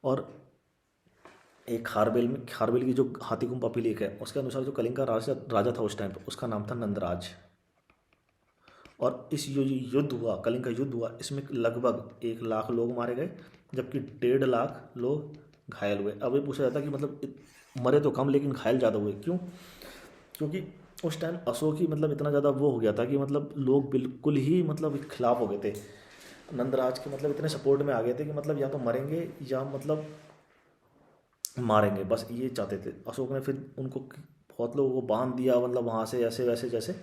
और एक खारवेल की जो हाथीगुम्फा अभिलेख है उसके अनुसार जो कलिंग का राजा राजा था उस टाइम पर, उसका नाम था नंदराज। और इस युद्ध हुआ, कलिंग का युद्ध हुआ, इसमें लगभग 1 लाख लोग मारे गए, जबकि 1.5 लाख लोग घायल हुए। अब ये पूछा जाता है कि मतलब मरे तो कम लेकिन घायल ज़्यादा हुए, क्यों? क्योंकि उस टाइम अशोक ही मतलब इतना ज़्यादा वो हो गया था कि मतलब लोग बिल्कुल ही मतलब खिलाफ हो गए थे नंदराज के, मतलब इतने सपोर्ट में आ गए थे कि मतलब या तो मरेंगे या मतलब मारेंगे, बस ये चाहते थे। अशोक ने फिर उनको बहुत लोगों को बांध दिया, मतलब वहाँ से ऐसे वैसे जैसे।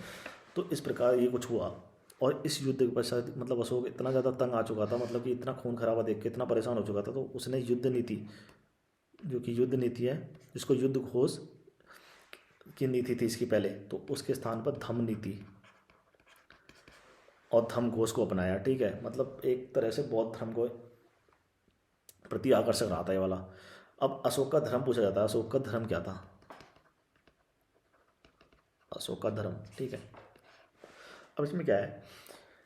तो इस प्रकार ये कुछ हुआ। और इस युद्ध के पश्चात मतलब अशोक इतना ज़्यादा तंग आ चुका था, मतलब कि इतना खून खराबा देख के इतना परेशान हो चुका था, तो उसने युद्ध नीति, जो कि युद्ध नीति है, जिसको युद्ध घोष की नीति थी इसकी पहले, तो उसके स्थान पर धम्म नीति और धम्म घोष को अपनाया। ठीक है। मतलब एक तरह से बौद्ध धर्म को प्रति आकर्षक रहा था ये वाला। अब अशोक का धर्म पूछा जाता है, अशोक का धर्म क्या था? अशोक का धर्म। ठीक है। अब इसमें क्या है,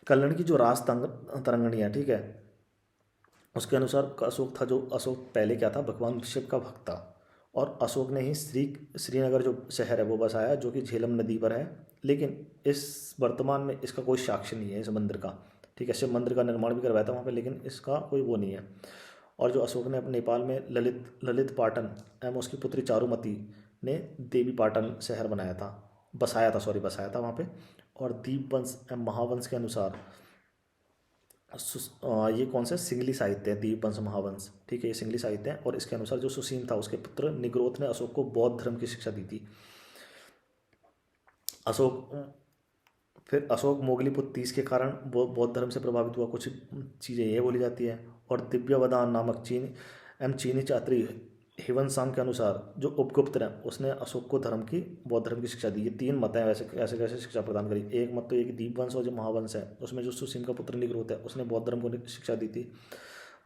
कल्याण की जो तरंगणी है, ठीक है, उसके अनुसार अशोक था, जो अशोक पहले क्या था, भगवान शिव का भक्त था। और अशोक ने ही श्रीनगर जो शहर है वो बसाया, जो कि झेलम नदी पर है। लेकिन इस वर्तमान में इसका कोई साक्ष्य नहीं है इस मंदिर का। ठीक है। शिव मंदिर का निर्माण भी करवाया था वहाँ पे, लेकिन इसका कोई वो नहीं है। और जो अशोक ने अपने नेपाल में ललित पाटन एवं उसकी पुत्री चारुमती ने देवी पाटन शहर बसाया था वहाँ पे। और दीपवंश एवं महावंश के अनुसार ये कौन सा सिंगली साहित्य है, दीपवंश महावंश। ठीक है, ये सिंगली साहित्य है। और इसके अनुसार जो सुसीम था उसके पुत्र निग्रोध ने अशोक को बौद्ध धर्म की शिक्षा दी थी। अशोक फिर अशोक मोगलीपुत्र 30 के कारण वो बौद्ध धर्म से प्रभावित हुआ, कुछ चीज़ें ये बोली जाती है। और दिव्यवदान नामक चीनी चात्री हिवनसांग के अनुसार जो उपगुप्त है उसने अशोक को बौद्ध धर्म की शिक्षा दी। ये 3 मत हैं वैसे, कैसे कैसे शिक्षा प्रदान करी। एक मत तो ये कि दीपवंश और जो महावंश है उसमें जो सुसीम का पुत्र निग्रोध है उसने बौद्ध धर्म को शिक्षा दी थी।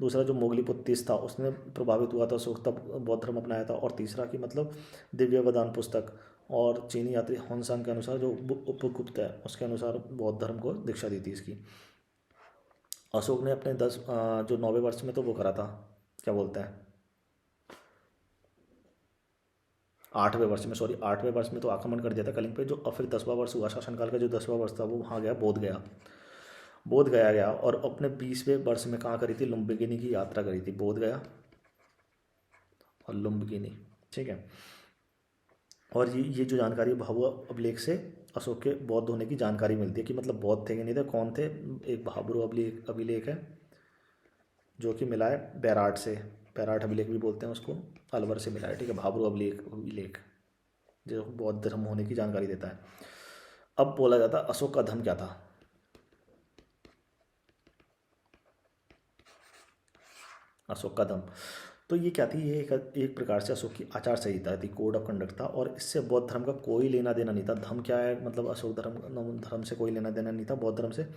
दूसरा जो मोगलीपुत्र 30 था उसने प्रभावित हुआ था, अशोक तब बौद्ध धर्म अपनाया था। और तीसरा कि मतलब दिव्यवदान पुस्तक और चीनी यात्री होनसांग के अनुसार जो उपगुप्त है उसके अनुसार बौद्ध धर्म को दीक्षा दी थी इसकी। अशोक ने अपने 9वें वर्ष में तो वो करा था, क्या बोलते हैं, 8वें वर्ष में तो आक्रमण कर दिया था कलिंग पे। जो और फिर 10वां वर्ष हुआ शासनकाल का, जो 10वां वर्ष था वो वहाँ गया, बोध गया। और अपने 20वें वर्ष में कहाँ करी थी, लुम्बिनी की यात्रा करी थी, बोध गया और लुम्बिनी। ठीक है। और ये जो जानकारी भाभू अभिलेख से अशोक के बौद्ध होने की जानकारी मिलती है कि मतलब बौद्ध थे कि नहीं थे, कौन थे। एक भाभू अभिलेख है जो कि मिला है बैराट से। पैराट अभिलेख भी बोलते हैं उसको, अलवर से मिला है, ठीक है। भाब्रू अभिलेख जो बौद्ध धर्म होने की जानकारी देता है। अब बोला जाता है अशोक का धर्म क्या था। अशोक का धर्म तो ये क्या थी, ये एक प्रकार से अशोक की आचार संहिता थी, कोड ऑफ कंडक्ट था, और इससे बौद्ध धर्म का कोई लेना देना नहीं था। धर्म क्या है, मतलब अशोक धर्म से कोई लेना देना नहीं था, बौद्ध धर्म से।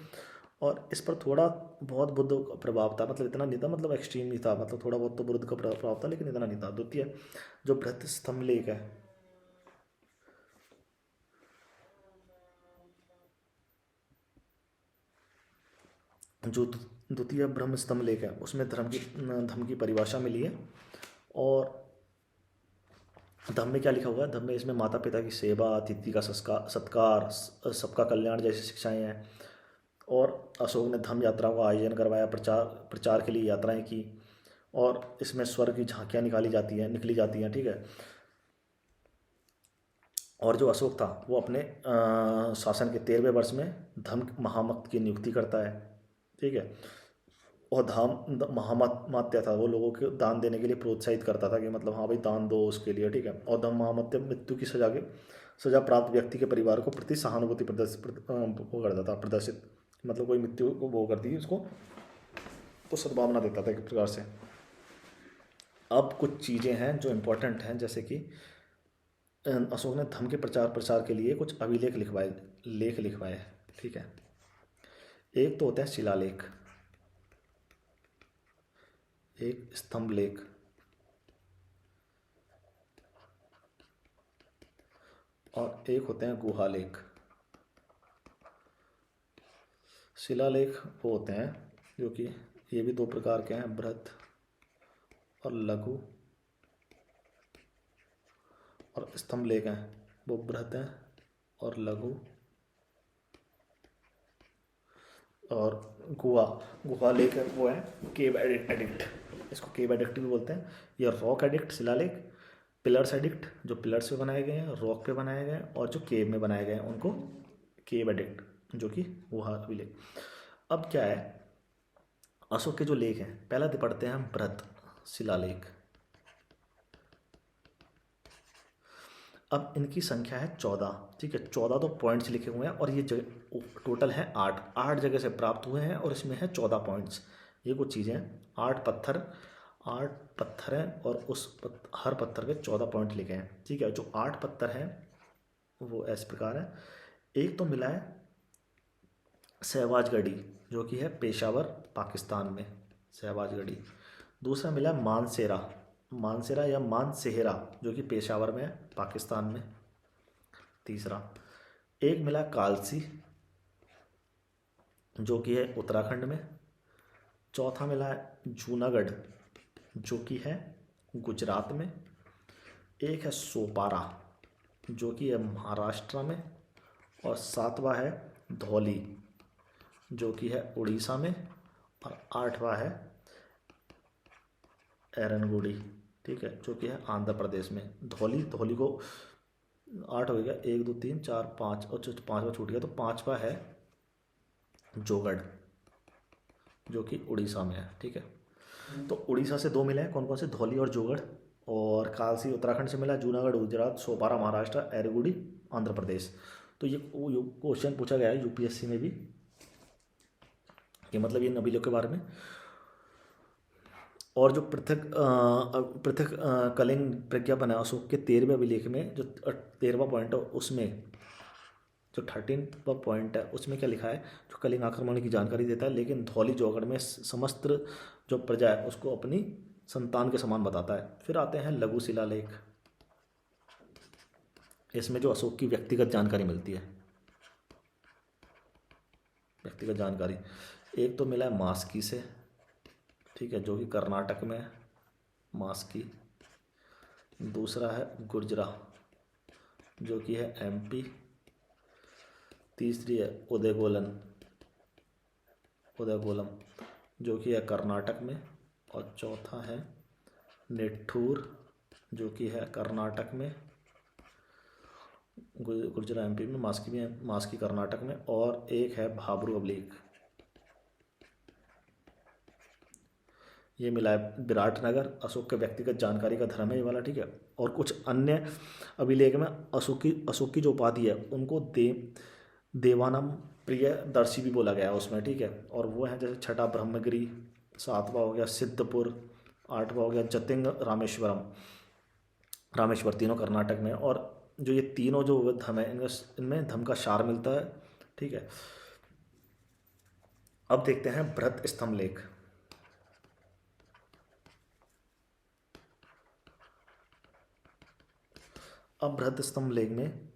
और इस पर थोड़ा बहुत बुद्ध का प्रभाव था, मतलब इतना नहीं था, मतलब एक्सट्रीम नहीं था, मतलब थोड़ा बहुत तो बुद्ध का प्रभाव था, लेकिन इतना नहीं था। द्वितीय जो बृहत स्तंभ लेख है, जो द्वितीय ब्रह्म स्तंभ लेख है, उसमें धर्म की परिभाषा मिली है। और धम्म में क्या लिखा हुआ है, धम्म में इसमें माता पिता की सेवा, अतिथि का सत्कार, सबका कल्याण जैसी शिक्षाएं हैं। और अशोक ने धम्म यात्राओं का आयोजन करवाया, प्रचार प्रचार के लिए यात्राएं की, और इसमें स्वर्ग की झांकियाँ निकली जाती हैं, ठीक है। और जो अशोक था वो अपने शासन के 13वें वर्ष में धम्म महामत की नियुक्ति करता है, ठीक है। और महामात्य था, वो लोगों के दान देने के लिए प्रोत्साहित करता था कि मतलब हाँ भाई दान दो उसके लिए, ठीक है। और धम्म महामत्य मृत्यु की सजा प्राप्त व्यक्ति के परिवार को प्रति सहानुभूति वो करता था, प्रदर्शित, मतलब कोई मृत्यु को वो करती उसको तो सद्भावना देता था एक प्रकार से। अब कुछ चीज़ें हैं जो इम्पोर्टेंट हैं, जैसे कि अशोक ने धर्म के प्रचार प्रसार के लिए कुछ अभिलेख लिखवाए, ठीक है। एक तो होता है शिलालेख, एक स्तंभ लेख, और एक होते हैं गुहालेख। शिलालेख वो होते हैं जो कि ये भी दो प्रकार के हैं, बृहत और लघु। और स्तंभ लेख हैं वो बृहत हैं और लघु। और गुहा लेख वो है केव एडिक्ट, इसको केव एडिक्ट भी बोलते हैं। या रॉक एडिक्ट शिलालेख, पिलर्स एडिक्ट जो पिलर्स पे बनाए गए हैं, रॉक पे बनाए गए हैं, और जो केव में बनाए गए हैं उनको केव एडिक्ट जो कि गुहा अभिलेख। अब क्या है, अशोक के जो लेख हैं, पहला पढ़ते हैं हम बृहत शिलालेख। अब इनकी संख्या है 14, ठीक है। 14 तो पॉइंट्स लिखे हुए हैं, और ये टोटल है 8 जगह से प्राप्त हुए हैं, और इसमें है 14 पॉइंट्स। ये कुछ चीज़ें हैं, 8 पत्थर हैं, और हर पत्थर पे 14 पॉइंट लिखे हैं, ठीक है। जो 8 पत्थर हैं वो इस प्रकार है। एक तो मिला है शहबाजगढ़ी जो कि है पेशावर पाकिस्तान में, शहबाजगढ़ी। दूसरा मिला है मानसेरा या मानसेहरा जो कि पेशावर में है, पाकिस्तान में। तीसरा एक मिला कालसी जो कि है उत्तराखंड में। चौथा मिला है जूनागढ़ जो कि है गुजरात में। एक है सोपारा जो कि है महाराष्ट्र में। और सातवां है धौली जो कि है उड़ीसा में। और आठवां है एरनगुडी, ठीक है, जो कि है आंध्र प्रदेश में। धौली को 8 हो गया, 1 2 3 4 5, और 5वां छूट गया, तो 5वां है जोगढ़ जो कि उड़ीसा में है, ठीक है। तो उड़ीसा से 2 मिले हैं, कौन कौन से, धौली और जोगढ़। और कालसी उत्तराखंड से मिला, जूनागढ़ गुजरात, सोपारा महाराष्ट्र, एरगुडी आंध्र प्रदेश। तो ये क्वेश्चन पूछा गया है यूपीएससी में भी कि मतलब ये नबीलों के बारे में। और जो पृथक कलिंग प्रज्ञापन है अशोक के 13वें अभिलेख में, जो 13वां पॉइंट है उसमें, जो 13वां पॉइंट है उसमें क्या लिखा है, जो कलिंग आक्रमण की जानकारी देता है, लेकिन धौली जोगढ़ में समस्त जो प्रजा है उसको अपनी संतान के समान बताता है। फिर आते हैं लघु शिलालेख, इसमें जो अशोक की व्यक्तिगत जानकारी मिलती है, व्यक्तिगत जानकारी। एक तो मिला है मास्की से, ठीक है, जो कि कर्नाटक में है, मास्की। दूसरा है गुर्जरा जो कि है एमपी। तीसरी है उदयगोलम जो कि है कर्नाटक में। और चौथा है नेठूर जो कि है कर्नाटक में, गुर्जरा एमपी में, मास्की कर्नाटक में। और एक है भाब्रू अभिलेख, ये मिला है विराटनगर, अशोक के व्यक्तिगत जानकारी का धर्म है ये वाला, ठीक है। और कुछ अन्य अभिलेख में अशोक की जो उपाधि है उनको देवानम प्रियदर्शी भी बोला गया है उसमें, ठीक है। और वो हैं जैसे छठा ब्रह्मगिरी, सातवां हो गया सिद्धपुर, आठवां हो गया जतिंग रामेश्वर, तीनों कर्नाटक में। और जो ये तीनों जो धम है इनमें धम का सार मिलता है, ठीक है। अब देखते हैं बृहत स्तंभ लेख। अब बृहत स्तंभ लेख में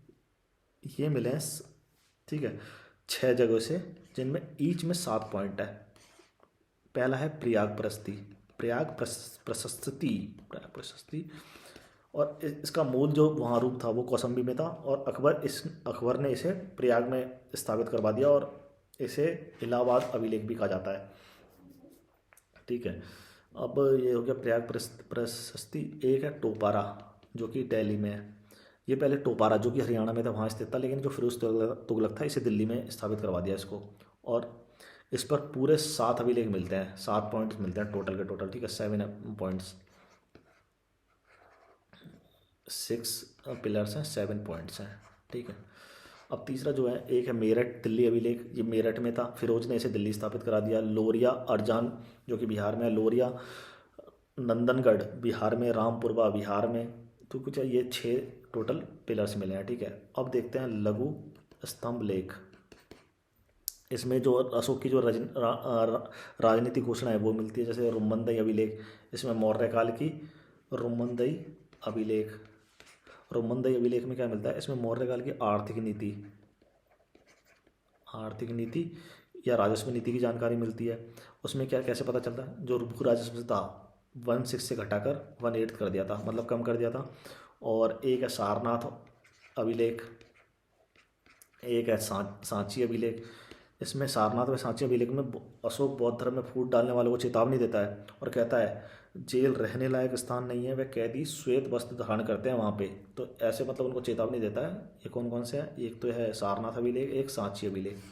ये मिले हैं, ठीक है, 6 जगह से, जिनमें ईच में 7 पॉइंट है। पहला है प्रयाग प्रशस्ति। और इसका मूल जो वहाँ रूप था वो कौसंबी में था, और अकबर ने इसे प्रयाग में स्थापित करवा दिया, और इसे इलाहाबाद अभिलेख भी कहा जाता है, ठीक है। अब ये हो गया प्रयाग प्रशस्ति। एक है टोपारा जो कि दिल्ली में है। ये पहले टोपारा जो कि हरियाणा में था वहाँ स्थित था, लेकिन जो फिरोज तुगलक था इसे दिल्ली में स्थापित करवा दिया इसको। और इस पर पूरे 7 अभिलेख मिलते हैं, 7 पॉइंट्स मिलते हैं टोटल के टोटल, ठीक है। 7 पॉइंट्स, 6 पिलर्स हैं, 7 पॉइंट्स हैं, ठीक है। अब तीसरा जो है, एक है मेरठ दिल्ली अभिलेख। ये मेरठ में था, फिरोज ने इसे दिल्ली स्थापित करा दिया। लोरिया अरजान जो कि बिहार में है, लोरिया नंदनगढ़ बिहार में, रामपुरवा बिहार में। तो कुछ ये 6 टोटल पिलर्स मिले हैं, ठीक है। अब देखते हैं लघु स्तंभ लेख। इसमें जो अशोक की जो राजनीतिक घोषणा है वो मिलती है, जैसे रुम्मनदई अभिलेख। इसमें मौर्य काल की रुम्मनदई अभिलेख। रुम्मनदई अभिलेख में क्या मिलता है, इसमें मौर्य काल की आर्थिक नीति या राजस्व नीति की जानकारी मिलती है। उसमें क्या कैसे पता चलता है, जो भू राजस्व था 1/6 से घटाकर 1/8 कर दिया था, मतलब कम कर दिया था। और एक है सारनाथ अभिलेख, एक है सांची अभिलेख। इसमें सारनाथ व सांची अभिलेख में अशोक बौद्ध धर्म में फूट डालने वालों को चेतावनी देता है, और कहता है जेल रहने लायक स्थान नहीं है, वह कैदी श्वेत वस्त्र धारण करते हैं वहाँ पे। तो ऐसे मतलब उनको चेतावनी देता है। ये कौन कौन से हैं, एक तो है सारनाथ अभिलेख, एक सांची अभिलेख,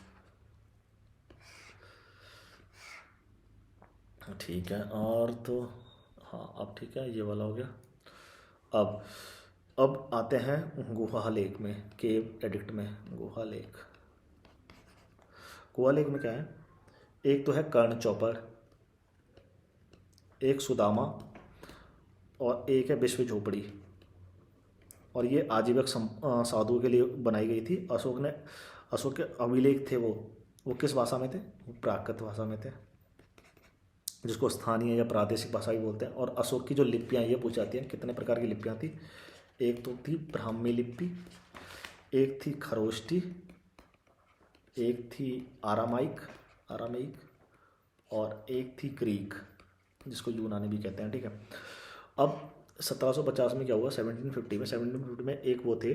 ठीक है। और तो हाँ, अब ठीक है, ये वाला हो गया। अब अब आते हैं गुहा लेख में, केव एडिक्ट में गुहा लेख में क्या है, एक तो है कर्ण चौपर, एक सुदामा, और एक है विश्व झोपड़ी। और ये आजीवक साधुओं के लिए बनाई गई थी। अशोक के अभिलेख थे वो किस भाषा में थे, वो प्राकृत भाषा में थे, जिसको स्थानीय या प्रादेशिक भाषा भी बोलते हैं। और अशोक की जो लिपियाँ ये पूछी जाती हैं, कितने प्रकार की लिपियाँ थी, एक तो थी ब्राह्मी लिपि, एक थी खरोष्टी, एक थी आरामाइक, और एक थी ग्रीक जिसको यूनानी भी कहते हैं, ठीक है। अब 1750 में क्या हुआ, 1750 में एक वो थे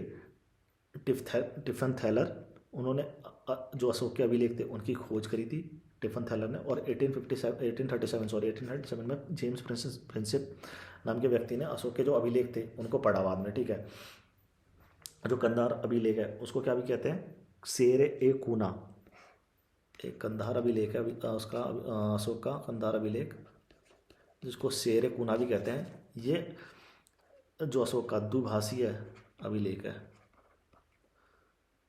टिफन थैलर। उन्होंने जो अशोक के अभिलेख थे उनकी खोज करी थी टिफन थैलर ने। और 1837 में जेम्स प्रिंसिप नाम के व्यक्ति ने अशोक के जो अभिलेख थे उनको पढ़ा बाद में, ठीक है। जो कंधार अभिलेख है उसको क्या भी कहते हैं, शेर ए कूना। एक कंधार अभिलेख है उसका, अशोक का कंधार अभिलेख, जिसको शेर ए कूना भी कहते हैं। ये जो अशोक का द्विभाषीय अभिलेख है,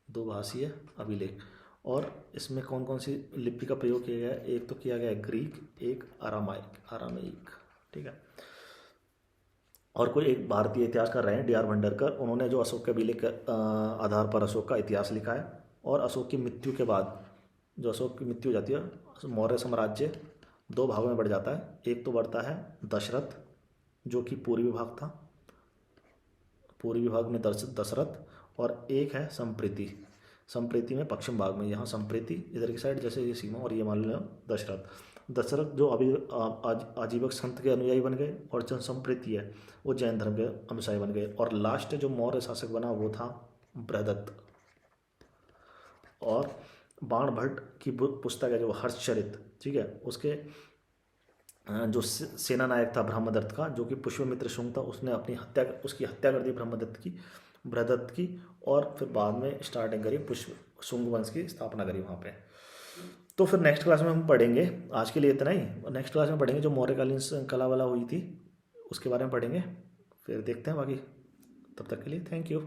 द्विभाषीय अभिलेख। और इसमें कौन कौन सी लिपि का प्रयोग किया गया है, एक तो किया गया है ग्रीक, एक आरामाइक, ठीक है। और कोई एक भारतीय इतिहासकार रहे हैं डी आर भंडारकर, उन्होंने जो अशोक के अभिलेख के आधार पर अशोक का इतिहास लिखा है। और अशोक की मृत्यु के बाद, जो अशोक की मृत्यु हो जाती है, मौर्य साम्राज्य 2 भागों में बढ़ जाता है। एक तो बढ़ता है दशरथ जो कि पूर्वी भाग में दशरथ, और एक है संप्रीति में पश्चिम भाग में, यहाँ संप्रीति इधर की साइड, जैसे ये सीमा, और ये मान लो दशरथ जो अभी आजीवक संत के अनुयायी बन गए, और जो संप्रीति है वो जैन धर्म के अनुयायी बन गए। और लास्ट जो मौर्य शासक बना वो था बृहदत्त। और बाण भट्ट की पुस्तक है जो हर्षचरित, ठीक है, उसके जो सेना नायक था ब्रह्मदत्त का, जो कि पुष्यमित्र शुंग था, उसकी हत्या कर दी बृहदत्त की। और फिर बाद में स्टार्टिंग करी शुंग वंश की स्थापना करी वहाँ पे। तो फिर नेक्स्ट क्लास में हम पढ़ेंगे, आज के लिए इतना ही, और नेक्स्ट क्लास में पढ़ेंगे जो मौर्यकालीन कला वाला हुई थी उसके बारे में पढ़ेंगे, फिर देखते हैं बाकी। तब तक के लिए थैंक यू।